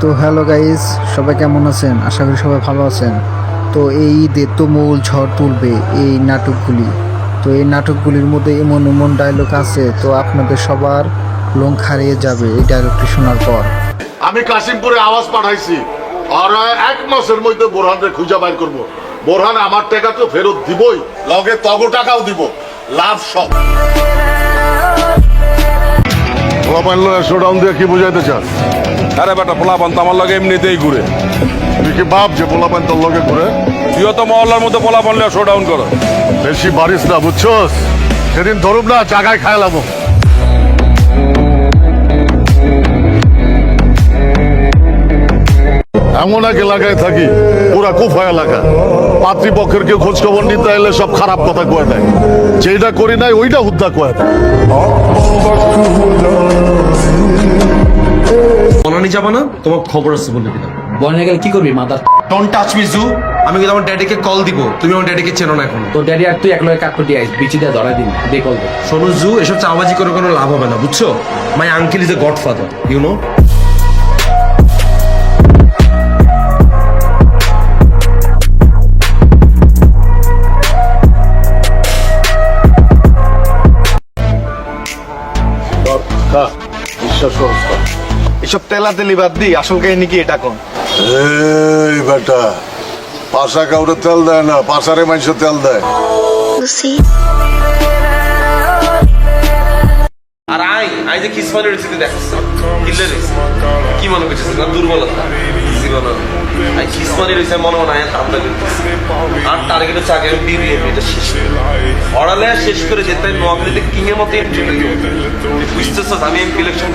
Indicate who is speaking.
Speaker 1: তো hello guys, সবাই কেমন আছেন? আশা করি সবাই ভালো আছেন। তো এই ঈদে তুমুল ঝড় তুলবে এই নাটকগুলি। তো এই নাটকগুলির মধ্যে এমন এমন ডায়লগ আছে, তো আপনাদের সবার লোম খারিয়ে যাবে এই ডায়লগটি শোনার পর।
Speaker 2: আমি কাশিমপুরে আওয়াজ পাঠাইছি আর 1 মাসের মধ্যে বোরহানরে খুঁজে বাইর করব। বোরহান আমার টাকা তো ফেরত দিবই, লগে তগ টাকাও দিব, লাভ সব। শোডাউন দিয়ে কি বুঝাইতে চাস?
Speaker 3: আরে বেটা পোলাপান তো আমার লগে এমনিতেই ঘুরে।
Speaker 2: তুই কি ভাব যে পোলাপান তোর লগে ঘুরে?
Speaker 3: তুইও তো মহল্লার মধ্যে পোলাপান লিয়ে শো ডাউন করো।
Speaker 2: বেশি বারিস না, বুঝছস? সেদিন ধরুম না জায়গায় খাইলাম। এমন এক এলাকায় থাকি পুরা কুফা এলাকা, পাত্রীপক্ষের কেউ খোঁজ খবর নিতে এলে সব খারাপ কথা কয়ে দেয়, যেটা করি নাই ওইটা হুদ্দা কয়ে দেয়।
Speaker 4: বনানি যাবা না, তোমার খবর আছে বলে দিলাম।
Speaker 5: বনে গেলে কি করবি মাদার?
Speaker 4: ডোন্ট টাচ মি জু। আমি কিন্তু আমার ড্যাডিকে কল দিব, তুমি আমার ড্যাডিকে চেনো না এখন।
Speaker 5: তো ড্যাডি আর তুই এক লগে কাকু দিয়ে আইস, বিচি দিয়ে ধরা দিন, দে কল দে।
Speaker 4: শোনো জু, এসব চাওয়াবাজি করে কোনো লাভ হবে না, বুঝছো? My uncle is a godfather, you know.
Speaker 2: বিশ্বাস করস না?
Speaker 6: এসব তেলাতেলি বাদ দি, আসল কাহিনী কি এটা কোন?
Speaker 2: এই বেটা, পাশা কাউরে তেল দেয় না, পাশারে মানুষ তেল দেয়।
Speaker 4: আর আই যে কিসমানের রেসিপি দেখছিস, কিল্লে রেসিপি কি মনে করছিস না? দুর্বলতা জীবন। আই কিসমানের রেসিপি মনে মনে হয় আমরা করতেছি। আর টার্গেট হচ্ছে আগে বিবিএম, এটা শেষ অড়ালে শেষ করে যেতে নোয়াখালীতে কিং এর মতো এন্ট্রি পেতে। বুঝতেছস আমি এমপি ইলেকশন